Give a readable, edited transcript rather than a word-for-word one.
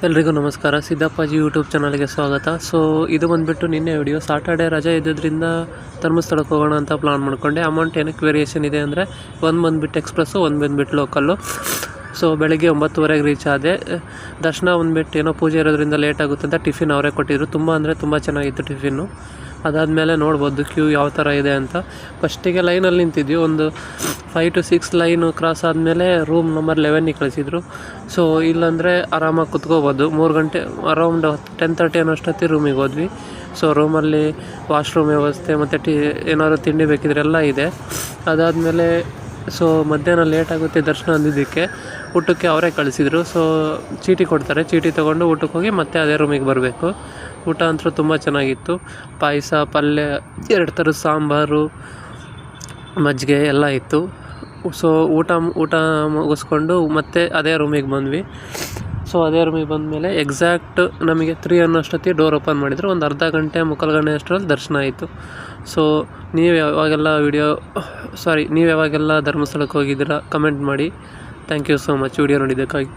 ಎಲ್ರಿಗೂ ನಮಸ್ಕಾರ. ಸಿದ್ದಪ್ಪಾಜಿ ಯೂಟ್ಯೂಬ್ ಚಾನಲ್ಗೆ ಸ್ವಾಗತ. ಸೊ ಇದು ಬಂದುಬಿಟ್ಟು ನಿನ್ನೆ ವಿಡಿಯೋ. ಸಾಟರ್ಡೆ ರಜೆ ಇದ್ದಿದ್ದರಿಂದ ಧರ್ಮಸ್ಥಳಕ್ಕೆ ಹೋಗೋಣ ಅಂತ ಪ್ಲಾನ್ ಮಾಡಿಕೊಂಡೆ. ಅಮೌಂಟ್ ಏನಕ್ಕೆ ವೇರಿಯೇಷನ್ ಇದೆ ಅಂದರೆ ಒಂದು ಬಂದುಬಿಟ್ಟು ಎಕ್ಸ್ಪ್ರೆಸ್ಸು, ಒಂದು ಬಂದುಬಿಟ್ಟು ಲೋಕಲ್ಲು. ಸೊ ಬೆಳಗ್ಗೆ 9:30ಗೆ ರೀಚ್ ಆದೆ. ದರ್ಶನ ಬಂದುಬಿಟ್ಟು ಏನೋ ಪೂಜೆ ಇರೋದ್ರಿಂದ ಲೇಟ್ ಆಗುತ್ತೆ ಅಂತ ಟಿಫಿನ್ ಅವರೇ ಕೊಟ್ಟಿದ್ರು. ತುಂಬ ಅಂದರೆ ತುಂಬ ಚೆನ್ನಾಗಿತ್ತು ಟಿಫಿನ್ನು. ಅದಾದಮೇಲೆ ನೋಡ್ಬೋದು ಕ್ಯೂ ಯಾವ ಥರ ಇದೆ ಅಂತ. ಫಸ್ಟಿಗೆ ಲೈನಲ್ಲಿ ನಿಂತಿದ್ವಿ. ಒಂದು 5 to 6 ಲೈನು ಕ್ರಾಸ್ ಆದಮೇಲೆ ರೂಮ್ ನಂಬರ್ 11ಗೆ ಕಳಿಸಿದ್ರು. ಸೊ ಇಲ್ಲಾಂದರೆ ಆರಾಮಾಗಿ ಕುತ್ಕೋಬೋದು. 3 ಗಂಟೆ ಅರೌಂಡ್ 10:30 ಅನ್ನೋಷ್ಟೊತ್ತಿಗೆ ರೂಮಿಗೆ ಹೋದ್ವಿ. ಸೊ ರೂಮಲ್ಲಿ ವಾಶ್ರೂಮ್ ವ್ಯವಸ್ಥೆ ಮತ್ತು ಏನಾದ್ರು ತಿಂಡಿ ಬೇಕಿದ್ರೆ ಎಲ್ಲ ಇದೆ. ಅದಾದಮೇಲೆ ಸೊ ಮಧ್ಯಾಹ್ನ ಲೇಟ್ ಆಗುತ್ತೆ ದರ್ಶನ ಅಂದಿದ್ದಕ್ಕೆ ಊಟಕ್ಕೆ ಅವರೇ ಕಳಿಸಿದರು. ಸೊ ಚೀಟಿ ಕೊಡ್ತಾರೆ, ಚೀಟಿ ತೊಗೊಂಡು ಊಟಕ್ಕೆ ಹೋಗಿ ಮತ್ತೆ ಅದೇ ರೂಮಿಗೆ ಬರಬೇಕು. ಊಟ ಅಂತೂ ತುಂಬ ಚೆನ್ನಾಗಿತ್ತು. ಪಾಯಸ, ಪಲ್ಯ, 2 ಥರದ ಸಾಂಬಾರು, ಮಜ್ಜಿಗೆ ಎಲ್ಲ ಇತ್ತು. ಸೊ ಊಟ ಮುಗಿಸ್ಕೊಂಡು ಮತ್ತೆ ಅದೇ ರೂಮಿಗೆ ಬಂದ್ವಿ. ಸೊ ಅದೇ ರೂಮಿಗೆ ಬಂದಮೇಲೆ ಎಕ್ಸಾಕ್ಟ್ ನಮಗೆ 3 ಅನ್ನೋಷ್ಟೊತ್ತಿಗೆ ಡೋರ್ ಓಪನ್ ಮಾಡಿದರು. ಒಂದು ಅರ್ಧ ಗಂಟೆ ಮುಕ್ಕಾಲು ಗಂಟೆ ಅಷ್ಟರಲ್ಲಿ ದರ್ಶನ ಆಯಿತು. ಸೊ ನೀವು ಯಾವಾಗೆಲ್ಲ ಧರ್ಮಸ್ಥಳಕ್ಕೆ ಹೋಗಿದ್ದೀರಾ ಕಮೆಂಟ್ ಮಾಡಿ. Thank you so much video ನೋಡಿದ್ದಕ್ಕಾಗಿ.